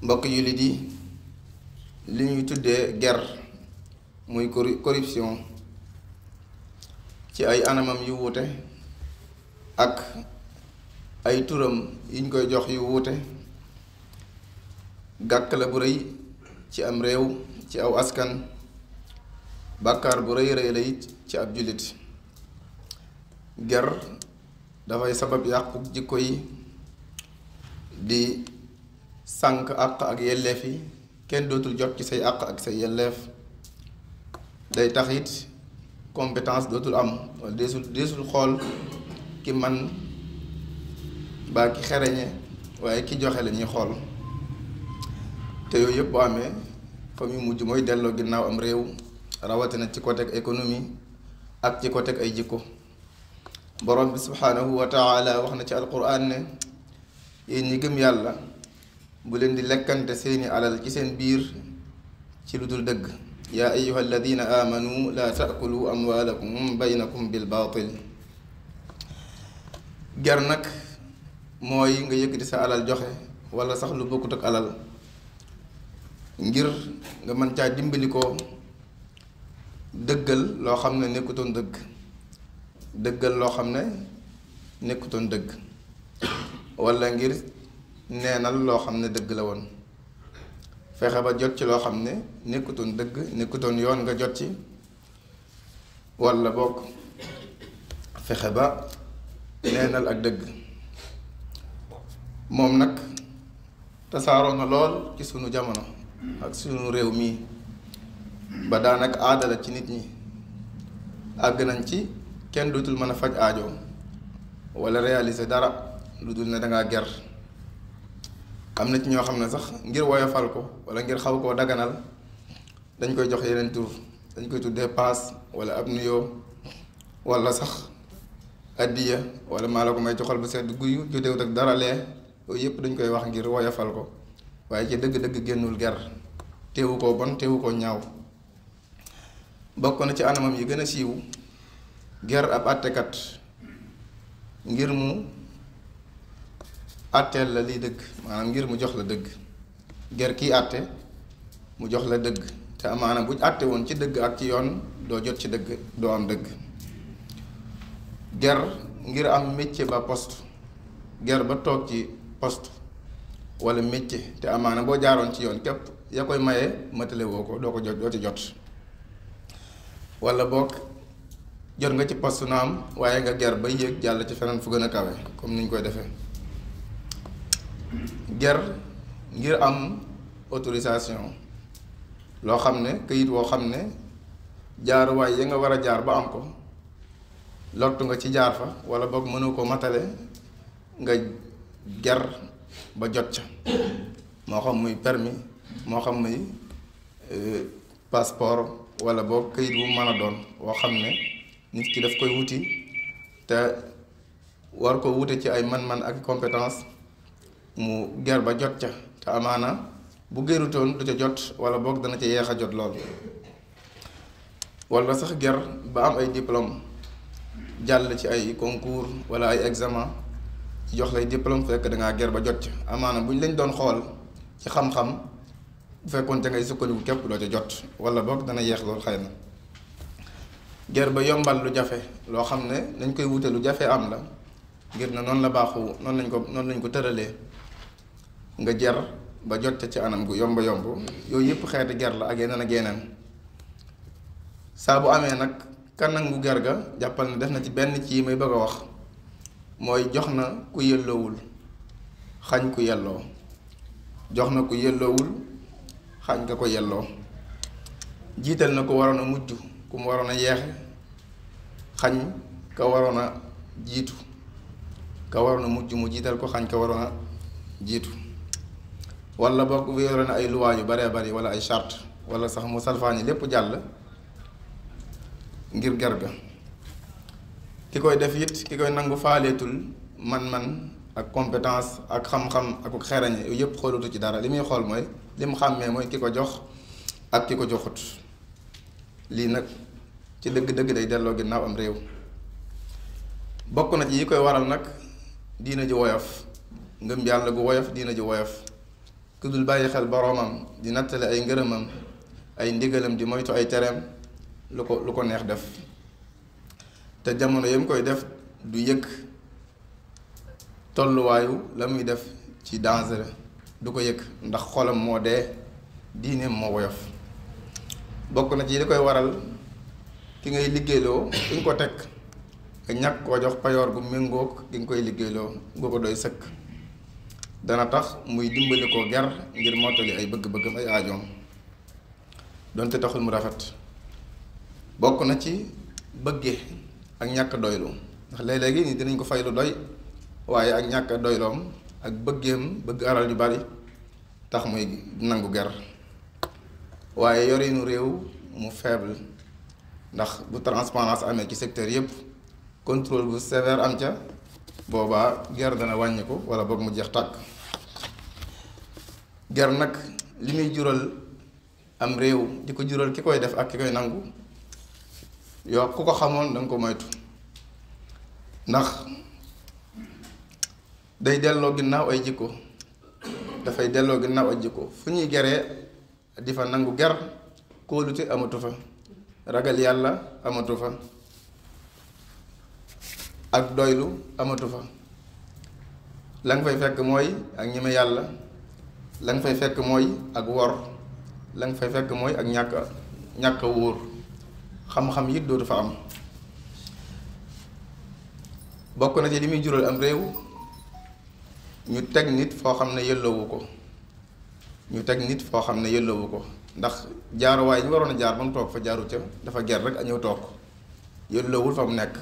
mbokk jullit yi li ñuy tuddee guerre muy corruption ci ay anamam yu wuute ak ay turam yiñ koy jox yu wuute gàkk la bu rëy ci am réew ci aw askan bàkkaar bu rëy rëy la it ci ab jullit guerre dafay sabab yàqu jikko yi di sànq àq ak yelleef yi kenn dootul jot ci say àq ak say yelleef day tax it compétence dootul am wala deesul xool ki man baa ki xereñe waaye ki joxe la ñuy xool te yooyu yëpp bu amee fa mu mujj mooy delloo ginnaaw am réew rawatina ci côté économie ak ci côté ay jikko borom bi subhaanahu wa taala wax na ci alquran ne yéen ñi gëm yàlla bu leen di lekkante seeni alal ci seen biir ci lu dul dëgg yaa ayuha alladina amanu la taakulu amwaalakum baynakum bil baatil ger nag mooy nga yëkkati sa alal joxe wala sax lu bokkut ak alal ngir nga mën caa dimbali ko dëggal loo xam ne nekkutoon dëgg dëggal loo xam ne nekkutoon dëgg wala ngir neenal loo xam ne dëgg la woon fexe ba jot ci loo xam ne nekkutoon dëgg nekkutoon yoon nga jot ci wala bokk fexe ba neenal ak dëgg moom nag tasaaroo na lool ci sunu jamono ak sunu réew mii ba daanaka aada la ci nit ñi àgg nañ ci kenn dootul mën a faj aajo wala réaliser dara lu dul ne dangaa ger am na ci ñoo xam ne sax ngir woyofal ko wala ngir xaw koo daganal dañ koy jox yeneen tur dañ koy tuddee paas wala ab nuyoo wala sax addiya wala maa la ko may joxal bu sedd guyu jotewut ak dara lee yooyu yëpp dañ koy wax ngir woyofal ko waaye ci dëgg-dëgg génnul ger teewu koo bon teewu koo ñaaw bokk na ci anamam yi gën a siiw ger ab àttekat ngir mu àtteel la liy dëgg maanaam ngir mu jox la dëgg ger kii àtte mu jox la dëgg te amaana buñ àtte woon ci dëgg ak ci yoon doo jot ci dëgg doo am dëgg ger ngir am métier ba poste ger ba toog ci poste wala métier te amaana boo jaaroon ci yoon képp yaa koy maye matale woo ko doo ko jot doo ci jot wala bokk jot nga ci poste na am waaye nga ger ba yéeg jàll ci feneen fu gën a kawe comme ni ñu koy defee ger ngir am autorisation loo xam ne këyit woo xam ne jaaruwaay yi nga war a jaar ba am ko lottu nga ci jaar fa wala boog mënu ko matale nga ger ba jot ca moo xam muy permis moo xam muy passeport wala boog këyit bu mën a doon woo xam ne nit ki daf koy wuti te war ko wute ci ay man-man ak compétence mu ger ba jot ca te amaana bu gérutoon du ca jot wala boog dana ca yeex a jot lool wala sax ger ba am ay diplôme jàll ci ay concours wala ay examen jox lay diplôme fekk dangaa ger ba jot ca amaana bu ñu lañ doon xool ci xam-xam bu fekkoon te ngay sukkandiku képp doo ca jot wala boog dana yeex lool xëy na ger ba yombal lu jafe loo xam ne dañ koy wute lu jafe am la ngir na noonu la baaxu noonu lañ ko tëralee nga ger ba jot ca ci anam gu yomb yomb yooyu yëpp xeeti ger la ak yeneen ak yeneen saa bu amee nag kan nangu ger ga jàppal ne def na ci benn ci may bëgg a wax mooy jox na ku yelloowul xañ ku yelloo jox na ku yelloowul xañ nga ko yelloo jiital na ko waroon a mujj ku mu waroon a yeexe xañ ka waroon a jiitu ka waroon a mujj mu jiital ko xañ ka waroon a jiitu wala bokk yore na ay luwaa yu baree bari wala ay charte wala sax mu salfaañi lépp jàll ngir ger ga ki koy def it ki koy nangu faaleetul man-man ak compétence ak xam-xam ak xereñe yooyu yëpp xoolutu ci dara li muy xool mooy li mu xàmmee mooy ki ko jox ak ki ko joxut lii nag ci dëgg-dëgg day delloo ginnaaw am réew bokk na ci yi koy waral nag diina ji woyof ngëm yàlla gu woyof diina ji woyof ku dul bàyyi xel boroomam di nattale ay ngërëmam ay ndigalam di moytu ay tereem lu ko neex def te jamono yam koy def du yëg tolluwaayu la muy def ci danger du ko yëg ndax xolam moo dee diineem moo woyof. bokk na ci li koy waral ki ngay liggéeyloo ki nga ko teg nga ñàkk koo jox payoor gu méngoog ki nga koy liggéeyloo nga ko doy sëkk dana tax muy dimbali ko ger ngir mottali ay bëgg-bëggam ay aajoom donte taxul mu rafet. bokk na ci bëgge ak ñàkk doylu ndax léeg-léegi ni dinañ ko fay lu doy waaye ak ñàkk doyloom ak bëggeem bëgg alal yu bari tax muy nangu ger. waaye yorinu réew mu faible ndax bu transparence amee ci secteur yépp contrôle bu sévère am ca boobaa ger dana wàññi ko wala boog mu jeex tàkk. ger nag li muy jural am réew di ko jural ki koy def ak ki koy nangu yow ku ko xamoon danga ko moytu ndax day delloo ginnaaw ay jikko dafay delloo ginnaaw ay jikko fu ñuy geree di fa nangu ger kóolute amatu fa ragal yàlla amatu fa ak doylu amatu fa la nga fay fekk mooy ak ñeme yàlla la nga fay fekk mooy ak wor la nga fay fekk mooy ak ñàkk a wóor xam-xam yi dootu fa am. bokk na ci li muy jural am réew ñu teg nit foo xam ne yëlloowu ko ndax jaaruwaay ñu waroon a jaar ba mu toog fa jaaru ca dafa ger rek a ñëw toog yëlloowul fa mu nekk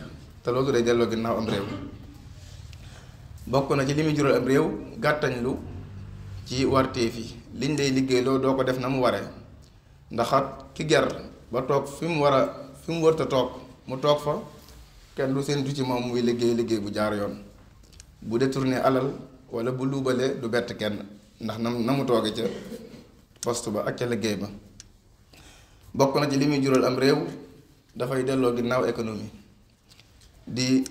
te loolu day delloo ginnaaw am réew. bokk na ci li muy jural am réew gàttañ lu ci warteef yi liñ lay liggéeyloo doo ko def na mu waree ndaxat ki ger ba toog fi mu wërta toog mu toog fa kenn du séentu ci moom muy liggéey bu jaar yoon bu détourné alal wala bu luubalee du bett kenn ndax na mu tooge ca poste ba ak ca liggéey ba. bokk na ci li muy jural am réew dafay delloo ginnaaw économie di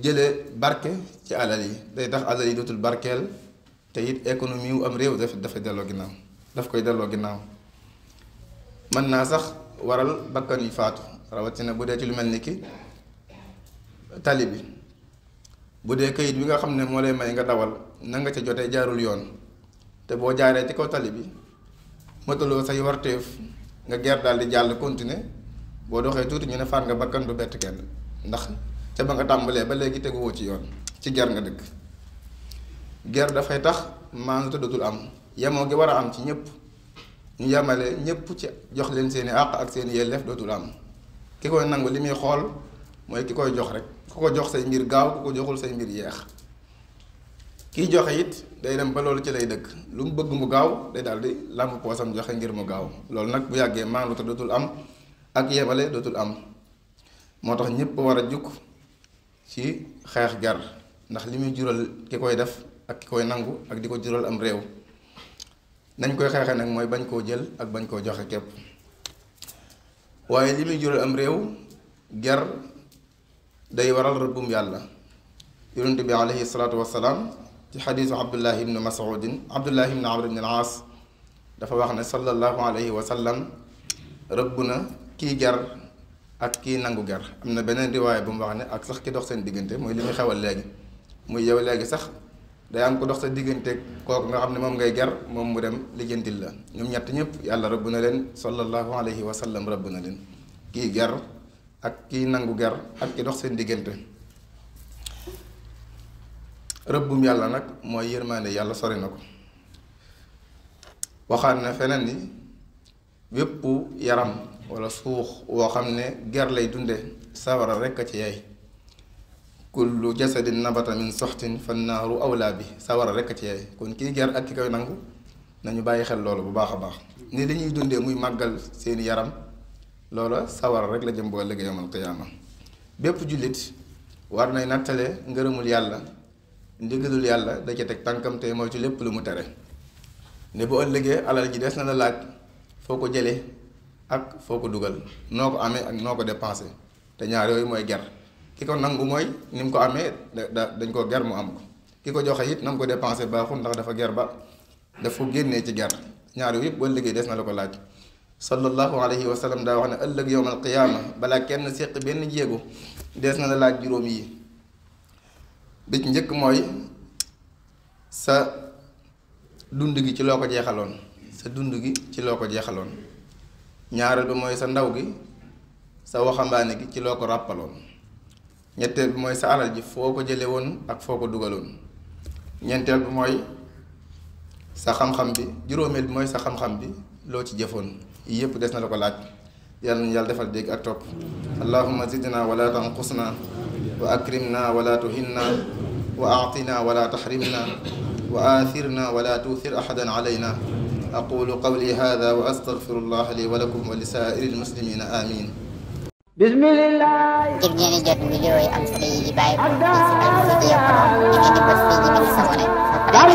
jële barke ci alal yi day tax alal yi dootul barkeel te it économie wu am réew dafay delloo ginnaaw daf koy delloo ginnaaw. mën naa sax waral bakkan yu faatu rawatina bu dee ci lu mel ni ki tali bi bu dee kayit bi nga xam ne moo lay may nga dawal na nga ca jotee jaarul yoon te boo jaaree ci kaw tali bi mataloo say warteef nga ger daal di jàll continuer boo doxee tuuti ñu ne faat nga bakkan du bett kenn ndax ca ba nga tàmbalee ba léegi teguwoo ci yoon ci ger nga dëkk. ger dafay tax maandu te dootul am yemoo gi war a am ci ñëpp ñu yemale ñëpp ci jox leen seeni àq ak seeni yelleef dootul am ki koy nangu li muy xool mooy ki koy jox rek ku ko jox say mbir gaaw ku ko joxul say mbir yeex. kiy joxe it day dem ba loolu ci lay dëkk lu mu bëgg mu gaaw day daal di làmb poosam joxe ngir mu gaaw loolu nag bu yàggee maandu te dootul am ak yemale dootul am. moo tax ñëpp war a jukk ci xeex ger ndax li muy jural ki koy def ak ki koy nangu ak di ko jural am réew. nañ koy xeexee nag mooy bañ koo jël ak bañ koo joxe képp waaye li muy jural am réew ger day waral rëbbum yàlla. yonent bi alayhi salaatu wassalaam ci xadiisu abdullahi ibnu mas'udin abdullahi ibnu amr ibn al-aas dafa wax ne sallallahu alayhi wa sallam rëbb na kii ger ak kii nangu ger. am na beneen riwaaya bu mu wax ne ak sax ki dox seen diggante mooy li muy xewal léegi muy yow léegi sax day am ko dox sa diggante kooku nga xam ne moom ngay ger moom mu dem lijjantil la ñoom ñett ñëpp yàlla rëbb na leen sallallahu alayhi wa sallam rëbb na leen kii ger ak kii nangu ger ak ki dox seen diggante. rëbbum yàlla nag mooy yërmaande yàlla sori na ko waxaat na feneen ni wépp yaram wala suux woo xam ne ger lay dunde sawara rekk a ci yey kullu jasadin nabata min soxtin fannaaru awlaa bi sawara rekk a ci yey kon kii ger ak ki koy nangu nañu bàyyi xel loolu bu baax a baax ni li ñuy dundee muy màggal seeni yaram loola sawara rek la jëm boo ëllëgee yawmal qiyaama. bépp jullit war nay nattale ngërëmul yàlla ndigalul yàlla da ca teg tànkam te mooy ci lépp lu mu tere ne bu ëllëgee alal ji des na la laaj foo ko jëlee ak foo ko dugal noo ko amee ak noo ko dépensé te ñaar yooyu mooy ger ki ko nangu mooy ni mu ko amee dañ koo ger mu am ko ki ko joxe it na ko dépensé baaxul ndax dafa ger ba daf ko génnee ci ger ñaar yooyu yëpp boo liggéey des na la ko laaj. sallallahu alayhi wa sallam daa wax ne ëllëg yowmal qiyaama balaa kenn séq benn jéego des na la laaj juróom yi. bi ci njëkk mooy sa dund gi ci loo ko jeexaloon sa dund gi ci loo ko jeexaloon. ñaareel bi mooy sa ndaw gi sa waxambaane gi ci loo ko ràppaloon. ñetteel bi mooy sa alal ji foo ko jële woon ak foo ko dugaloon. ñeenteel bi mooy sa xam-xam bi. juróomeel bi mooy sa xam-xam bi loo ci jëfoon. yii yëpp des na la ko laaj. yàlla na yàlla defal dégg ak topp. allahumma zidna wala tanqusna wa akrimna wala tuhinna wa aatina wala tahrimna wa aathirna wala tuuthir ahadan alayna. aqulu qawli hada wa astaghfirullah li wa lakum wa li saa'iril muslimina amin. bismillah. ngir ngeen di jot vidéo yi am solo yi di bàyyi ko ci Al-Mouridiyyah Pro da ngeen di bës fii ñu bind sabonné ba pare